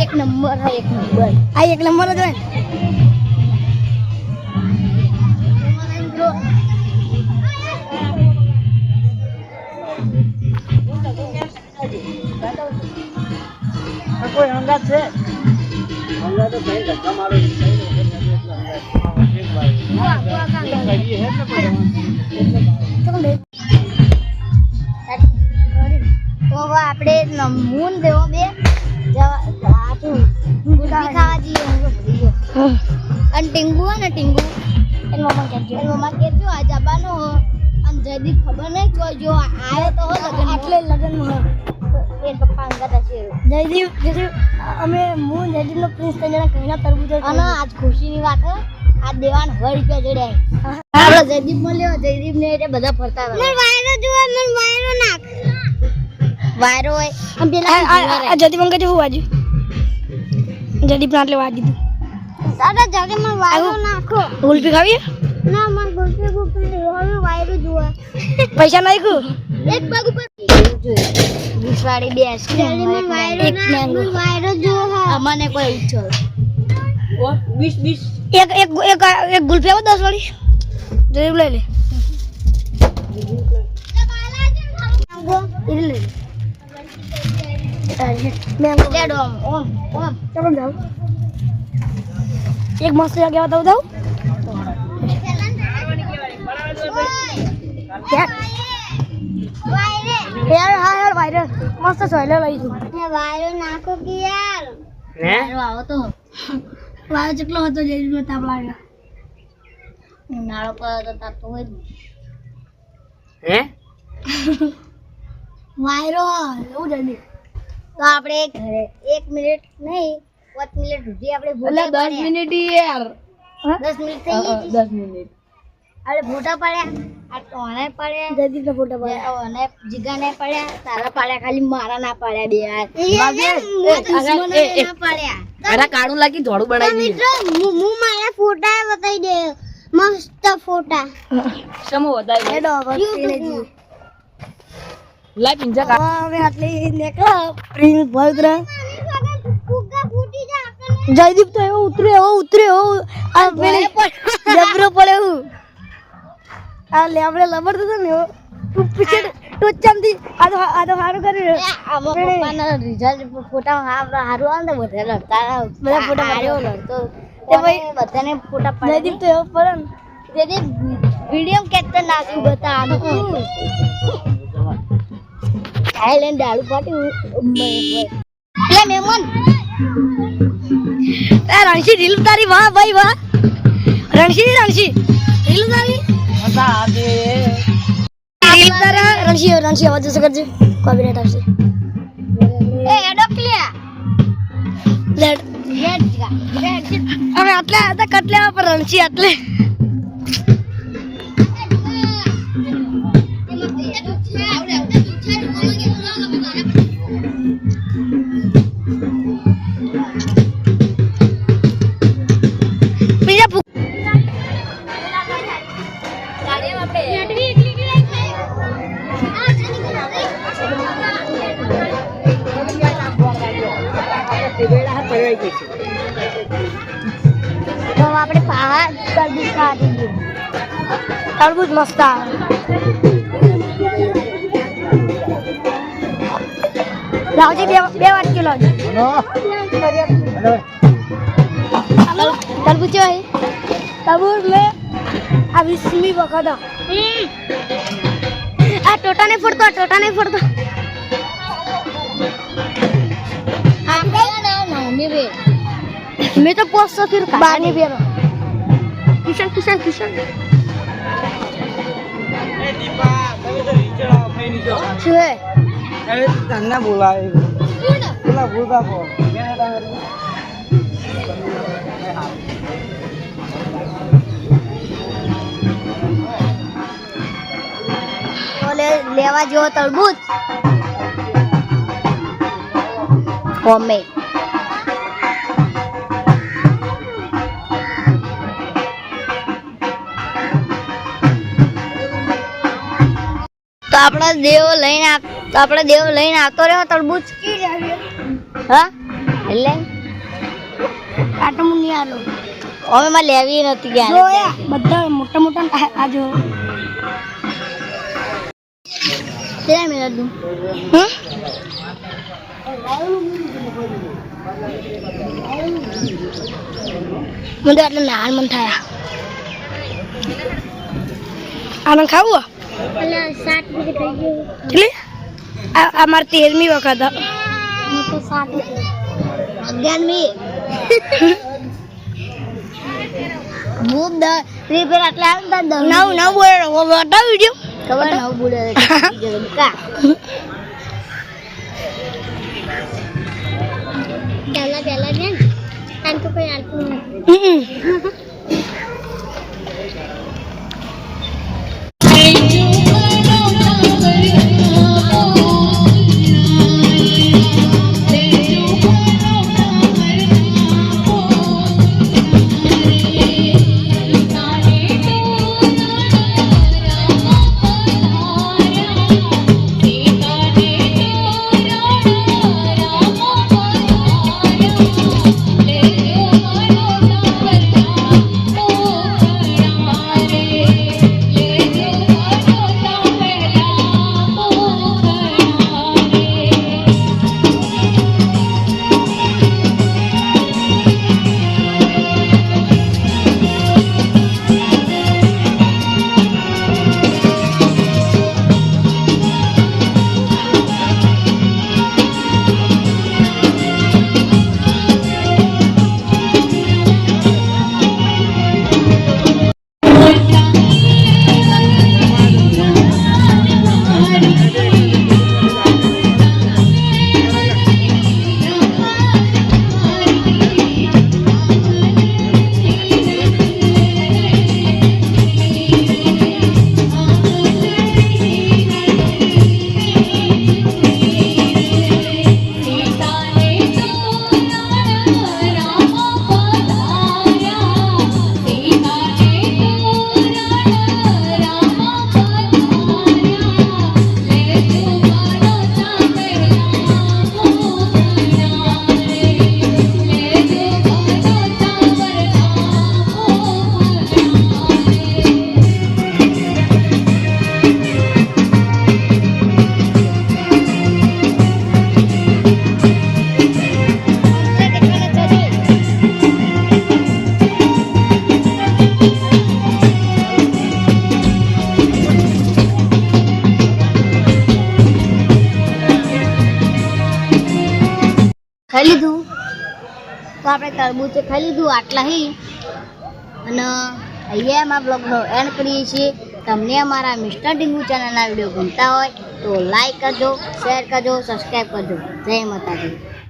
એક નંબર હે એક નંબર આ એક નંબર જ હોય કોઈ અંગાત છે અંગાત તો કઈ ધક્કા મારો આપણે મૂન દેવો બે ખાવા જઈએ અને ટીંગુ હે ને ટીંગુ એની મમ્મા કહેજો આ જબાનો હો અને જયદીપ ખબર નહીં તો જો આવ્યો તો હો લગન એટલે લગન એ પપ્પા અંગત હશે જયદીપ અમે હું જયદીપ નો પ્રિન્સ ત્રણ જણા કહીના તરબૂચ અને આજ ખુશીની વાત હે આ દેવાન 100 રૂપિયા જોડે આપણે જયદીપ મળ્યો જયદીપ ને એટલે બધા ફરતા હતા વાયરો જો મને વાયરો નાખ વાયરો હોય આમ પેલા આ જયદીપ અંકલ જેવું વાજુ જયદીપ ના એટલે વાજી દીધું દાદા જલ્દી મને વાયરો નાખો ગુલપી ખાવી ના મને ગુલપી હવે વાયરો જોવા પૈસા નાખ્યું એક બાગ ઉપર વિસવાડી બેસ જલ્દી મને વાયરો જોવા મને કોઈ ઈચ્છો 20 એક ગુલપી આવો 10 વાળી જયદીપ લઈ લે લે મેંગો લેડો ઓમ ચલો જાઓ એક મસ્ત જગ્યા બતાવું યાર વાયર મસ્ત સોયલે લઈશું વાયરો નાખો કે યાર હે આવો તો વાયર કેટલો હતો જયદીપ તાપ લાગ્યા નાળો પર તો તાતો હોય હે વાયરો એવું જયદીપ તો આપણે 1 મિનિટ નહીં 5 મિનિટ સુધી આપણે એટલે 10 મિનિટ યાર 10 મિનિટ થઈ ગઈ 10 મિનિટ આપણે ફોટા પાડ્યા આ ટોને પાડ્યા જયદીપ ના ફોટા પાડ્યા અને જીગાને પાડ્યા તારા પાડ્યા ખાલી મારા ના પાડ્યા બે યાર ના પાડ્યા અરે કાળું લાગી ધોળું બનાવી દીધું હું મારા ફોટા બતાવી દે મસ્ત ફોટા સમો વધાઈ એડો વસ્તી લાઈ પિંજા કા હવે આટલી નેકળા પ્રિન્સ ભદ્ર ફુગ્ગા ફૂટી જા આપણે જયદીપ તો એવો ઉતર્યો આ પેલી જબરો પડે હું આ લે આપણે લબર તો ને તું પીછે ટોચામથી આ તો હારું કર્યું આમાં પપ્પાના રિઝલ્ટ ફોટા હારું આવે ને બધા લડતા બધા ફોટા હાર્યો લડતો તે ભાઈ બધાને ફોટા પાડે જયદીપ તો એવો પડે ને તેથી વિડીયો કેપ્ચર નાખ્યું બતા આનું થાઈલેન્ડ દારૂ પાટ્યું એટલે મેમન એ રણસી રીલ તારી વાહ ભાઈ વાહ રણસી રીલ તારી મજા આવે રીલ તારા રણસી અવાજ જશે કરજે કોપીરાઈટ આવશે એ એડોક્લિયા લેટ હવે આટલે હતા કટલે પર રણસી આટલે તો આપણે પહાડ તરબૂચ ખાવા જઈએ તરબૂચ મસ્ત આવે લાવજી બે વાટકી લાવજી તરબૂચ હોય તરબૂચ મે આ 20મી વખત આ ટોટા નહીં ફોડતો मैं तो पोस्ट फिर बानी बेरो किशन એ દીપા તમે તો રીચડા ફેની જો छे એ તન્ના બોલાવે બોલા બોલતા કો ઓલે લેવા જેવો તરબૂચ હોમમેડ તો આપણા દેવો લઈને તો આપણે દેવ લઈને આવતો રહ્યો તરબૂચ હા એટલે આટો મુની આલો હવે માં લેવી નથી ગયા જોયા બધા મોટા મોટા આ જો કેટલા મિનિટ દઉં મને આટલે નાન મન થાય આને ખાવું એટલે 7 મિનિટ થઈ ગયું એટલે આ મારી 13મી વખત હું તો 7 11મી મૂક દ ફ્રી ફાયર આટલે આવે ને તાર નવ બોલ બતાવ વિડિયો ખબર નવ બોલે કા પહેલા ને તાન તો કોઈ આલતું નથી ખાઈ લીધું તો આપણે તરબૂચ ખાઈ લીધું આટલા હી અને અહીંયા અમારા બ્લોગનો એન્ડ કરીએ છીએ તમને અમારા મિસ્ટર ટીંગુ ચેનલના વિડીયો ગમતા હોય તો લાઈક કરજો શેર કરજો સબસ્ક્રાઈબ કરજો જય માતાજી